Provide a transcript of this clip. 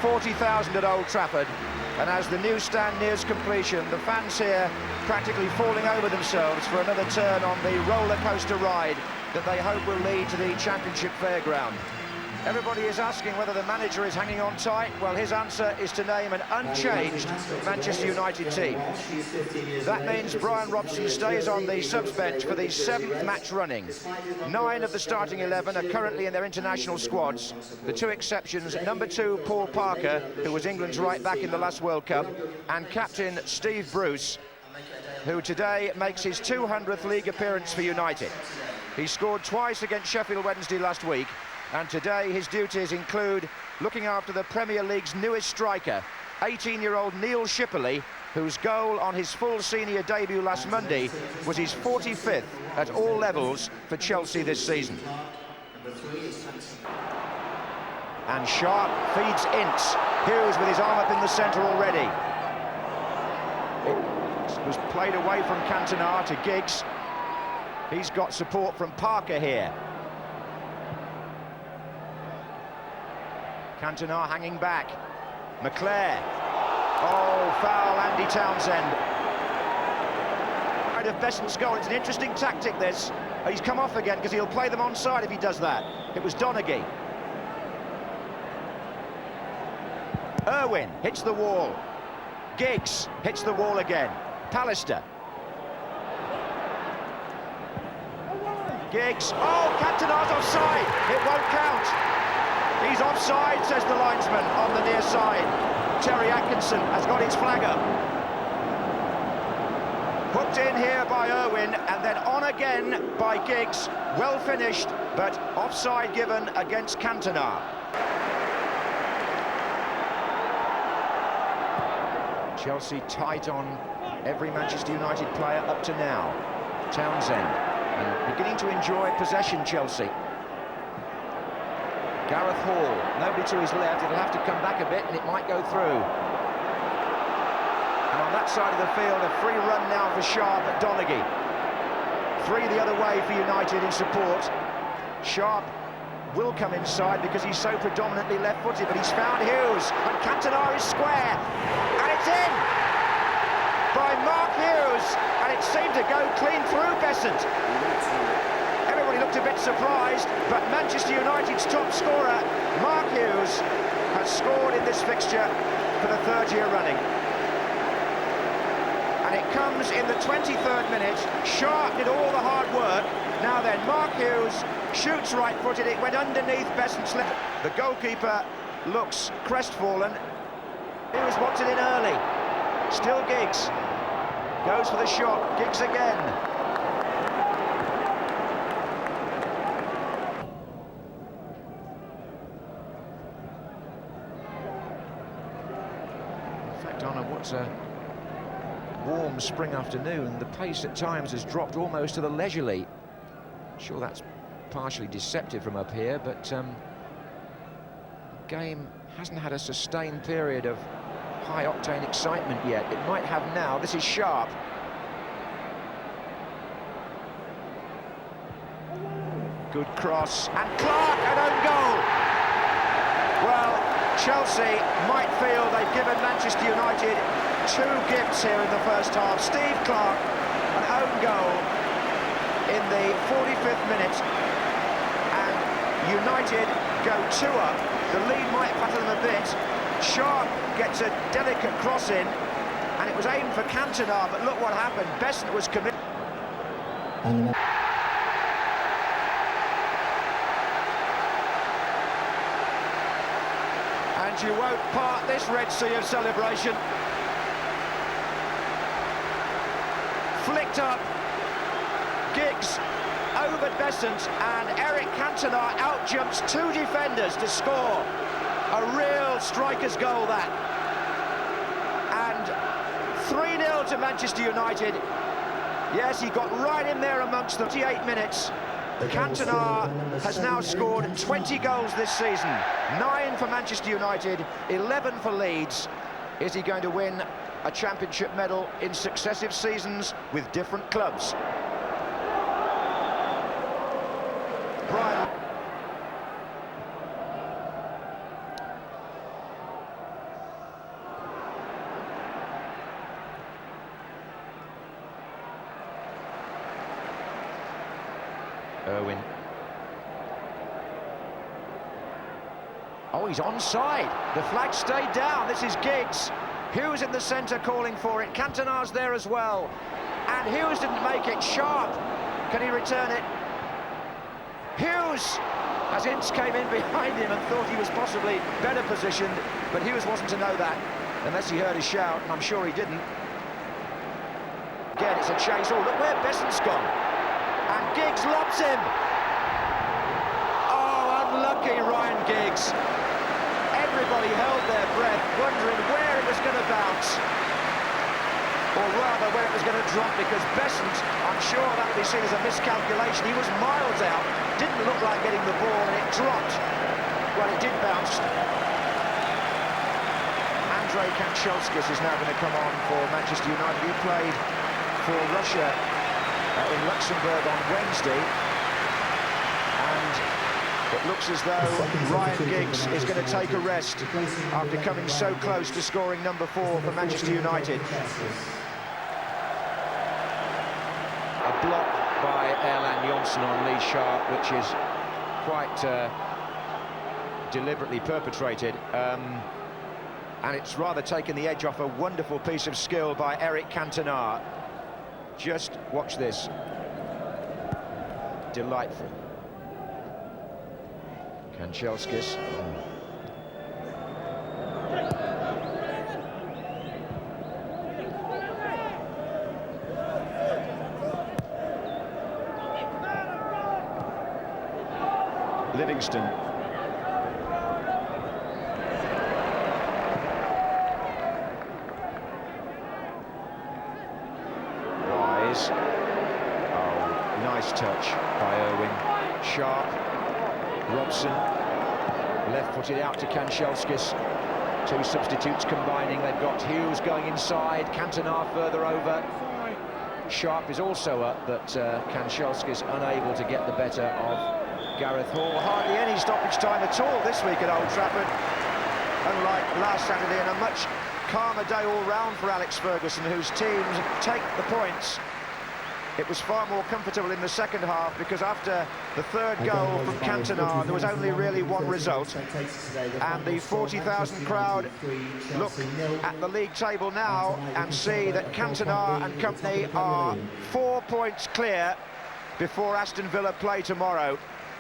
40,000 at Old Trafford, and as the new stand nears completion, the fans here practically falling over themselves for another turn on the roller coaster ride that they hope will lead to the Championship Fairground. Everybody is asking whether the manager is hanging on tight. Well, his answer is to name an unchanged Manchester United team. That means Brian Robson stays on the subs bench for the 7th match running. 9 of the starting 11 are currently in their international squads. The 2 exceptions, number 2 Paul Parker, who was England's right back in the last World Cup, and captain Steve Bruce, who today makes his 200th league appearance for United. He scored twice against Sheffield Wednesday last week, and today his duties include looking after the Premier League's newest striker, 18-year-old Neil Shipperley, whose goal on his full senior debut last Monday was his 45th at all levels for Chelsea this season. And Sharp feeds Ince. Hughes with his arm up in the centre already. It was played away from Cantona to Giggs. He's got support from Parker here. Cantona hanging back. McClair. Oh, foul, Andy Townsend. Right of Besant's goal. It's an interesting tactic, this. He's come off again because he'll play them onside if he does that. It was Donaghy. Irwin hits the wall. Giggs hits the wall again. Pallister. Giggs. Oh, Cantona's offside. It won't count. He's offside, says the linesman on the near side. Terry Atkinson has got his flag up. Hooked in here by Irwin and then on again by Giggs. Well finished, but offside given against Cantona. Chelsea tight on every Manchester United player up to now. Townsend, and beginning to enjoy possession, Chelsea. Gareth Hall, nobody to his left, it'll have to come back a bit and it might go through. And on that side of the field, a free run now for Sharp at Donaghy. 3 the other way for United in support. Sharp will come inside because he's so predominantly left-footed, but he's found Hughes, and Cantona is square, and it's in by Mark Hughes, and it seemed to go clean through Besant. Everybody looked a bit surprised, but Manchester United's top scorer, Mark Hughes, has scored in this fixture for the 3rd year running. And it comes in the 23rd minute. Sharp did all the hard work. Now then, Mark Hughes shoots right-footed. It went underneath Besant's left. The goalkeeper looks crestfallen. Hughes wants it in early. Still Giggs. Goes for the shot. Giggs again. On a warm spring afternoon, the pace at times has dropped almost to the leisurely. Sure, that's partially deceptive from up here, but the game hasn't had a sustained period of high-octane excitement yet. It might have now. This is Sharp. Good cross, and Clark, an own goal! Well, Chelsea might feel they've given Manchester United 2 gifts here in the first half. Steve Clark, an own goal in the 45th minute, and United go 2 up. The lead might fatten them a bit. Sharp gets a delicate cross in, and it was aimed for Cantona, but look what happened. Besant was committed. And you won't part this Red Sea of celebration. Flicked up, Giggs over Besant, and Eric Cantona outjumps 2 defenders to score. A real striker's goal, that. And 3-0 to Manchester United. Yes, he got right in there amongst them. 28 minutes. Cantona has now scored 20 goals this season. 9 for Manchester United, 11 for Leeds. Is he going to win a championship medal in successive seasons with different clubs? Brian. Irwin. Oh, he's onside. The flag stayed down. This is Giggs. Hughes in the centre calling for it. Cantona's there as well. And Hughes didn't make it. Sharp. Can he return it? Hughes! As Ince came in behind him and thought he was possibly better positioned, but Hughes wasn't to know that, unless he heard a shout, and I'm sure he didn't. Again, it's a chase. Oh, look where Besant's gone. And Giggs lobs him. Oh, unlucky Ryan Giggs. Everybody held their breath, wondering where it was going to bounce. Or rather, where it was going to drop, because Besant, I'm sure that would be seen as a miscalculation. He was miles out, didn't look like getting the ball, and it dropped. Well, it did bounce. Andrei Kanchelskis is now going to come on for Manchester United. He played for Russia in Luxembourg on Wednesday. And it looks as though Ryan Giggs is going to take a rest after coming so close to scoring number 4 for Manchester United. A block by Erland Johnsen on Lee Sharp, which is quite deliberately perpetrated. And it's rather taken the edge off a wonderful piece of skill by Eric Cantona. Just watch this. Delightful. Kanchelskis. Livingston. Wise. Oh, nice touch by Irwin. Sharp. Robson. Left-footed out to Kanchelskis. Two substitutes combining. They've got Hughes going inside. Cantona further over. Sharp is also up, but Kanchelskis unable to get the better of Gareth Hall. Hardly any stoppage time at all this week at Old Trafford, unlike last Saturday, and a much calmer day all round for Alex Ferguson, whose teams take the points. It was far more comfortable in the second half, because after the third goal from Cantona, there was only really one result. And the 40,000 crowd look at the league table now and see that Cantona and company are 4 points clear before Aston Villa play tomorrow.